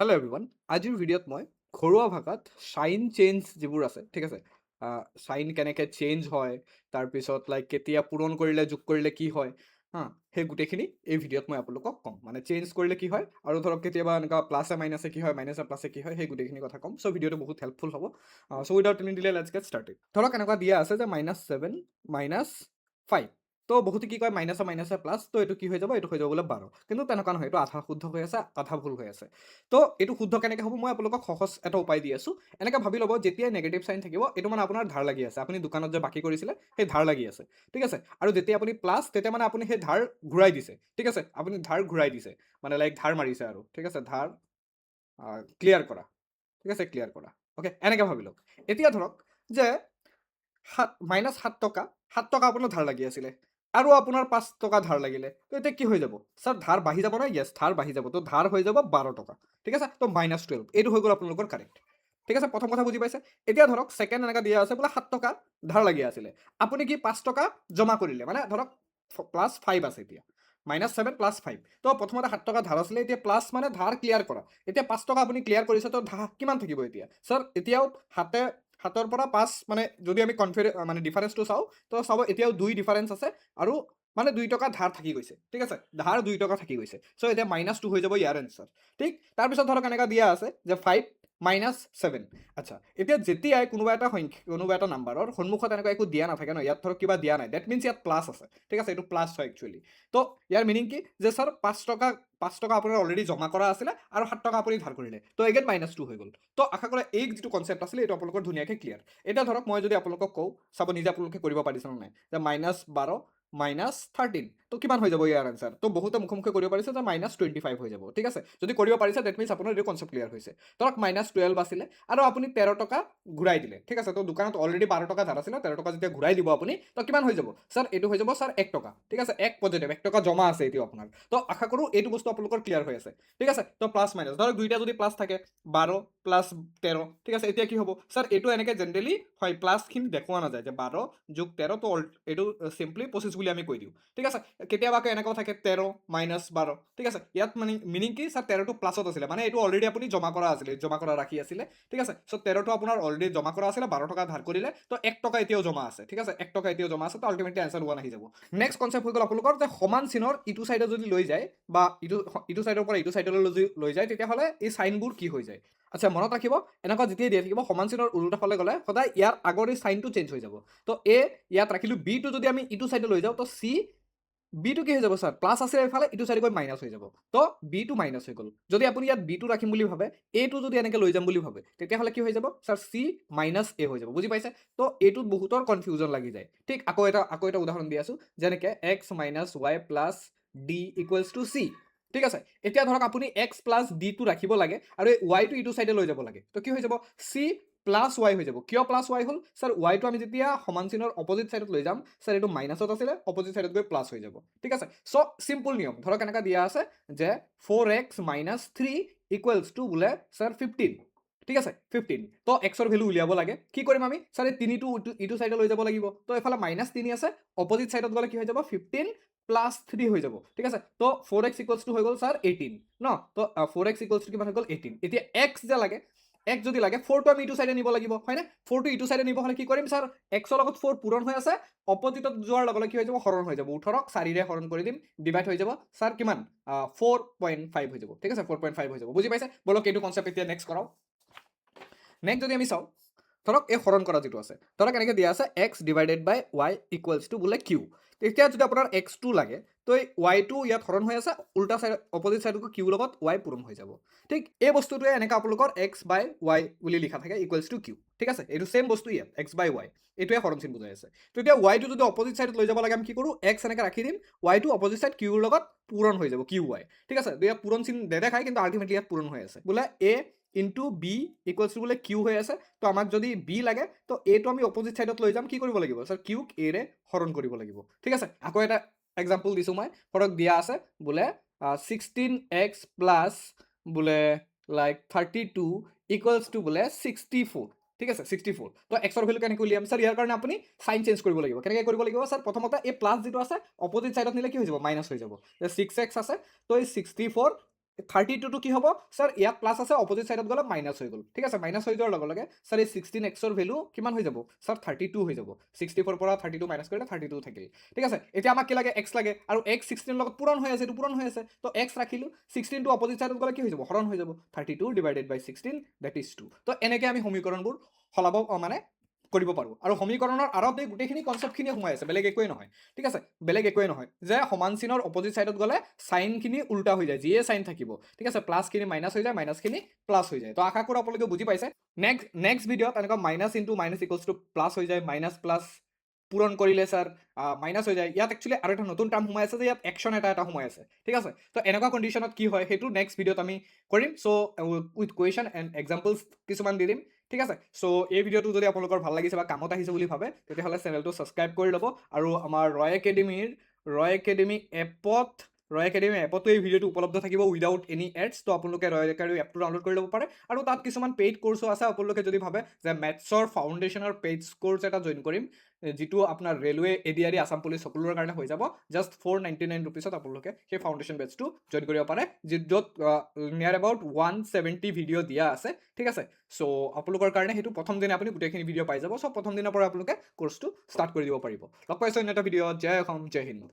Hello' everyone, আজিৰ ভিডিঅ'ত মই ঘৰুৱা ভাষাত চাইন চেঞ্জ যিবোৰ আছে, ঠিক আছে, চাইন কেনেকৈ চেঞ্জ হয়, তাৰপিছত লাইক কেতিয়া পূৰণ কৰিলে যোগ কৰিলে কি হয়, হা, সেই গোটেইখিনি এই ভিডিঅ'ত মই আপোনালোকক ক'ম। মানে চেঞ্জ কৰিলে কি হয়, আৰু ধৰক কেতিয়াবা এনেকুৱা প্লাছে মাইনাছে কি হয়, মাইনাছে প্লাছে কি হয়, সেই গোটেইখিনি কথা ক'ম। চ' ভিডিঅ'টো বহুত হেল্পফুল হ'ব। So' without any delay let's get started. ধৰক এনেকুৱা দিয়া আছে যে -7 -5। তো বহুতে কি কয় মাইনাছে মাইনাছে প্লাছ, তো এইটো কি হৈ যাব, এইটো হৈ যাব বোলে 12। কিন্তু তেনেকুৱা নহয়, এইটো আধা শুদ্ধ হৈ আছে, আধা ভুল হৈ আছে। তো এইটো শুদ্ধ কেনেকৈ হ'ব, মই আপোনালোকক সহজ এটা উপায় দি আছোঁ। এনেকৈ ভাবি ল'ব, যেতিয়াই নেগেটিভ চাইন থাকিব, এইটো মানে আপোনাৰ ধাৰ লাগি আছে, আপুনি দোকানত যে বাকী কৰিছিলে সেই ধাৰ লাগি আছে, ঠিক আছে। আৰু যেতিয়া আপুনি প্লাছ, তেতিয়া মানে আপুনি সেই ধাৰ ঘূৰাই দিছে, ঠিক আছে, আপুনি ধাৰ ঘূৰাই দিছে, মানে লাইক ধাৰ মাৰিছে আৰু, ঠিক আছে, ধাৰ ক্লিয়াৰ কৰা, ঠিক আছে, ক্লিয়াৰ কৰা। অ'কে, এনেকৈ ভাবি লওক। এতিয়া ধৰক যে -7 টকা, 7 টকা আপোনাৰ ধাৰ লাগি আছিলে, আৰু আপোনাৰ 5 টকা ধাৰ লাগিলে, তো এতিয়া কি হৈ যাব ছাৰ, ধাৰ বাঢ়ি যাব নহয়, য়েছ, ধাৰ বাঢ়ি যাব, তো ধাৰ হৈ যাব 12 টকা, ঠিক আছে। তো -12 এইটো হৈ গ'ল আপোনালোকৰ কাৰেক্ট, ঠিক আছে। প্ৰথম কথা বুজি পাইছে। এতিয়া ধৰক ছেকেণ্ড এনেকৈ দিয়া আছে বোলে 7 টকা ধাৰ লাগি আছিলে, আপুনি কি 5 টকা জমা কৰিলে, মানে ধৰক +5 আছে এতিয়া, -7 + 5। তো প্ৰথমতে 7 টকা ধাৰ আছিলে, এতিয়া প্লাছ মানে ধাৰ ক্লিয়াৰ কৰা, এতিয়া 5 টকা আপুনি ক্লিয়াৰ কৰিছে, তো কিমান থাকিব এতিয়া ছাৰ, এতিয়াও সাতৰ পৰা 5, মানে যদি আমি মানে ডিফাৰেঞ্চটো চাওঁ, তো চাব এতিয়াও 2 ডিফাৰেঞ্চ আছে, আৰু মানে 2 টকা ধাৰ থাকি গৈছে, ঠিক আছে, ধাৰ 2 টকা থাকি গৈছে। চ' এতিয়া -2 হৈ যাব ইয়াৰ এনচাৰ, ঠিক। তাৰপিছত ধৰক এনেকুৱা দিয়া আছে যে 5 -7। আচ্ছা, এতিয়া যেতিয়াই কোনোবা এটা সংখ্যা, কোনোবা এটা নাম্বাৰৰ সন্মুখত এনেকুৱা একো দিয়া নাথাকে ন, ইয়াত ধৰক কিবা দিয়া নাই, ডেট মিনছ ইয়াত প্লাছ আছে, ঠিক আছে, এইটো প্লাছ হয় একচুৱেলি। তো ইয়াৰ মিনিং কি, যে ছাৰ 5 টকা আপোনাৰ অলৰেডি জমা কৰা আছিলে, আৰু 7 টকা আপুনি ধাৰ কৰিলে, তো এগেইন -2 হৈ গ'ল। তো আশা কৰা এই যিটো কনচেপ্ট আছিলে, এইটো আপোনালোকৰ ধুনীয়াকৈ ক্লিয়াৰ। এতিয়া ধৰক মই যদি আপোনালোকক কওঁ, চাব নিজে আপোনালোকে কৰিব পাৰিছে নে নাই, যে -12 -13, তো কিমান হৈ যাব ইয়াৰ আনচাৰ। তো বহুতে মুখে কৰিব পাৰিছে যে -25 হৈ যাব, ঠিক আছে। যদি কৰিব পাৰিছে, ডেট মিনছ আপোনাৰ এইটো কনচেপ্ট ক্লিয়াৰ হৈছে। ধৰক -12 আছিলে, আৰু আপুনি 13 টকা ঘূৰাই দিলে, ঠিক আছে। তো দোকানত অলৰেডি 12 টকা ধাৰ আছিলে, 13 টকা যেতিয়া ঘূৰাই দিব আপুনি, তো কিমান হৈ যাব ছাৰ, এইটো হৈ যাব ছাৰ 1 টকা, ঠিক আছে, এক পজিটিভ, 1 টকা জমা আছে এইটো আপোনাৰ। তো আশা কৰোঁ এইটো বস্তু আপোনালোকৰ ক্লিয়াৰ হৈ আছে, ঠিক আছে। তো প্লাছ মাইনাছ ধৰক দুইটা যদি প্লাছ থাকে, 12 + 13, ঠিক আছে, এতিয়া কি হ'ব ছাৰ, এইটো এনেকৈ জেনেৰেলি হয়, প্লাছখিনি দেখুওৱা নাযায়, যে 12 + 13, তো এইটো চিম্পলি 25 বুলি আমি কৈ দিওঁ, ঠিক আছে। কেতিয়াবা আকৌ এনেকুৱাও থাকে 13 - 12, ঠিক আছে। ইয়াত মানে মিনিং কি ছাৰ, 13টো প্লাছত আছিলে, মানে এইটো অলৰেডি আপুনি জমা কৰা আছিলে, জমা কৰা ৰাখি আছিলে, ঠিক আছে। চ' 13টো আপোনাৰ অলৰেডি জমা কৰা আছিলে, 12 টকা ধাৰ কৰিলে, তো 1 টকা এতিয়াও জমা আছে, ঠিক আছে, 1 টকা এতিয়াও জমা আছে, তো আল্টিমেটলি এনচাৰ 1 আহি যাব। নেক্সট কনচেপ্ট হৈ গ'ল আপোনালোকৰ, যে সমান চিনৰ ইটো চাইডে যদি লৈ যায়, বা ইটো চাইডৰ পৰা ইটো চাইডলৈ যদি লৈ যায়, তেতিয়াহ'লে এই চাইনবোৰ কি হৈ যায়। আচ্ছা, মনত ৰাখিব, এনেকুৱা যেতিয়াই দিয়া থাকিব, সমান চিনৰ উল্টা ফালে গ'লে সদায় ইয়াৰ আগৰ এই চাইনটো চেঞ্জ হৈ যাব। তো ইয়াত ৰাখিলোঁ, বিটো যদি আমি ইটো চাইডে লৈ যাওঁ, তো বিটো কি হৈ যাব ছাৰ, প্লাছ আছে এইফালে, ইটো চাইডে গৈ মাইনাছ হৈ যাব, তো বিটো মাইনাছ হৈ গ'ল। যদি আপুনি ইয়াত বিটো ৰাখিম বুলি ভাবে, এটো যদি এনেকৈ লৈ যাম বুলি ভাবে, তেতিয়াহ'লে কি হৈ যাব ছাৰ, C - A হৈ যাব, বুজি পাইছে। তো এইটোত বহুতৰ কনফিউজন লাগি যায়, ঠিক। আকৌ এটা উদাহৰণ দি আছোঁ, যেনেকৈ X - Y + D = C, ঠিক আছে। এতিয়া ধৰক আপুনি X + D টো ৰাখিব লাগে, আৰু এই ৱাইটো ইটো চাইডে লৈ যাব লাগে, তো কি হৈ যাব, C + Y হৈ যাব। কিয় +Y হ'ল ছাৰ, ৱাইটো আমি যেতিয়া সমান চিনৰ অপজিট চাইডত লৈ যাম, ছাৰ এইটো মাইনাছত আছিলে, অপজিট চাইডত গৈ প্লাছ হৈ যাব, ঠিক আছে। চ' চিম্পল নিয়ম, ধৰক এনেকুৱা দিয়া আছে যে 4x - 3 = বোলে ছাৰ 15, ঠিক আছে, 15। তো এক্সৰ ভেলু উলিয়াব লাগে, কি কৰিম আমি ছাৰ, এই তিনিটো ইটো চাইডে লৈ যাব লাগিব, তো এইফালে -3 আছে, অপজিট চাইডত গ'লে কি হৈ যাব, 15 + 3 হৈ যাব, ঠিক আছে। তো 4x = হৈ গ'ল ছাৰ 18 ন, তো 4x = কিমান হৈ গ'ল, 18। এতিয়া x যে লাগে, x যদি লাগে, 4টো আমি ইটো চাইডে নিব লাগিব, হয়নে। 4টো ইটো চাইডে নিব হ'লে কি কৰিম ছাৰ, এক্সৰ লগত 4 পূৰণ হৈ আছে, অপজিটত যোৱাৰ লগে লগে কি হৈ যাব, হৰণ হৈ যাব, 18ক 4ৰে হৰণ কৰি দিম, ডিভাইড হৈ যাব ছাৰ কিমান, 4.5 হৈ যাব, ঠিক আছে, 4.5 হৈ যাব, বুজি পাইছে। বলক এইটো কনচেপ্ট এতিয়া নেক্সট কৰাওঁ। নেক্সট যদি আমি চাওঁ, ধৰক এই হৰণ কৰা যিটো আছে, ধৰক এনেকৈ দিয়া আছে x/y = বোলে q। তেতিয়া যদি আপোনাৰ x2 লাগে, তো এই y2 ইয়াত হৰণ হৈ আছে, উল্টা চাইড অপজিট চাইডত q লগত y পূৰণ হৈ যাব, ঠিক। এই বস্তুটোৱে এনেকৈ আপোনালোকৰ x/y বুলি লিখা থাকে, = q, ঠিক আছে। এইটো চেম বস্তু ইয়াত x/y, এইটোৱে হৰণ চিন বুজাই আছে। তো এতিয়া ৱাইটো যদি অপজিট চাইডত লৈ যাব লাগে, আমি কি কৰোঁ, x এনেকৈ ৰাখি দিম, ৱাইটো অপজিট চাইড qৰ লগত পূৰণ হৈ যাব, qy, ঠিক আছে। তো ইয়াত পূৰণ চিন নেদেখায়, কিন্তু আল্টিমেটলি ইয়াত পূৰণ হৈ আছে, বোলে a * b = বোলে q হৈ আছে। তো আমাক যদি b লাগে, তো এটো আমি অপজিট চাইডত লৈ যাম, কি কৰিব লাগিব ছাৰ, qক a ৰে হৰণ কৰিব লাগিব, ঠিক আছে। আকৌ এটা এক্সাম্পল দিছোঁ মই, ধৰক দিয়া আছে বোলে 16x + বোলে লাইক 32 = বোলে 64, ঠিক আছে, 64। তো এক্সৰ ভেলু কেনেকৈ উলিয়াম ছাৰ, ইয়াৰ কাৰণে আপুনি চাইন চেঞ্জ কৰিব লাগিব। কেনেকৈ কৰিব লাগিব ছাৰ, প্ৰথমতে এই প্লাছ যিটো আছে অপজিট চাইডত নিলে কি হৈ যাব, মাইনাছ হৈ যাব। 6x আছে, তো এই 64 32টো কি হ'ব স্যাৰ ইয়াত প্লাছ আছে অপজিট সাইডত গ'লে মাইনাছ হৈ গ'ল ঠিক আছে মাইনাছ হৈ যোৱাৰ লগে লগে স্যাৰ এই 16x ভেলু কিমান হৈ যাব স্যাৰ 32 হৈ যাব 64 পৰা 32 মাইনাছ কৰিলে 32 থাকিল ঠিক আছে এতিয়া আমাক কি লাগে x লাগে আৰু x 16 লগত পূৰণ হৈ আছে এইটো পূৰণ হৈ আছে তো x ৰাখিলো 16 টো অপজিট সাইডত গ'লে কি হৈ যাব হৰণ হৈ যাব 32 ডিভাইডেড বাই 16 দ্যাট ইজ 2 তো এনেকৈ আমি সমীকৰণবোৰ সলাব মানে কৰিব পাৰোঁ আৰু সমীকৰণৰ আঁৰত এই গোটেইখিনি কনচেপ্টখিনি সোমাই আছে বেলেগ একোৱেই নহয় ঠিক আছে বেলেগ একোৱেই নহয় যে সমান চিনৰ অপজিট সাইডত গ'লে সাইনখিনি উল্টা হৈ যায় যিয়ে সাইন থাকিব ঠিক আছে প্লাছখিনি মাইনাছ হৈ যায় মাইনাছখিনি প্লাছ হৈ যায় তো আশা কৰোঁ আপোনালোকে বুজি পাইছে নেক্সট ভিডিঅ'ত এনেকুৱা minus into minus equals to plus হৈ যায় মাইনাছ প্লাছ পূৰণ কৰিলে স্যাৰ মাইনাছ হৈ যায় ইয়াত একচুৱেলি আৰু এটা নতুন টাৰ্ম সোমাই আছে যে ইয়াত একশ্যন এটা সোমাই আছে ঠিক আছে তো এনেকুৱা কণ্ডিশ্যনত কি হয় সেইটো নেক্সট ভিডিঅ'ত আমি কৰিম চ' উইথ কুৱেশ্যন এণ্ড এক্সাম্পলছ কিছুমান দি দিম ঠিক আছে চ' এই ভিডিঅ'টো যদি আপোনালোকৰ ভাল লাগিছে বা কামত আহিছে বুলি ভাবে তেতিয়াহ'লে চেনেলটো ছাবস্ক্ৰাইব কৰি ল'ব আৰু আমাৰ ৰয় একাডেমি এপতো এই ভিডিঅ'টো উপলব্ধ থাকিব উইদাউট এনি এডছ তো আপোনালোকে ৰয় একাডেমি এপটো ডাউনলোড কৰি ল'ব পাৰে আৰু তাত কিছুমান পেইড কোৰ্চো আছে আপোনালোকে যদি ভাবে যে মেথছৰ ফাউণ্ডেশ্যনৰ পেইড কোৰ্চ এটা জইন কৰিম যিটো আপোনাৰ ৰেলৱে এডিআৰই আছাম পুলিচ সকলোৰে কাৰণে হৈ যাব জাষ্ট 499 ৰুপিছত আপোনালোকে সেই ফাউণ্ডেশ্যন বেটছটো জইন কৰিব পাৰে য'ত নিয়াৰ এবাউট 170 ভিডিঅ' দিয়া আছে ঠিক আছে চ' আপোনালোকৰ কাৰণে সেইটো প্ৰথম দিনা আপুনি গোটেইখিনি ভিডিঅ' পাই যাব চ' প্ৰথম দিনৰ পৰা আপোনালোকে কোৰ্চটো ষ্টাৰ্ট কৰি দিব পাৰিব লগ পাইছোঁ অন্য এটা ভিডিঅ'ত জয় অসম জয় হিন্দ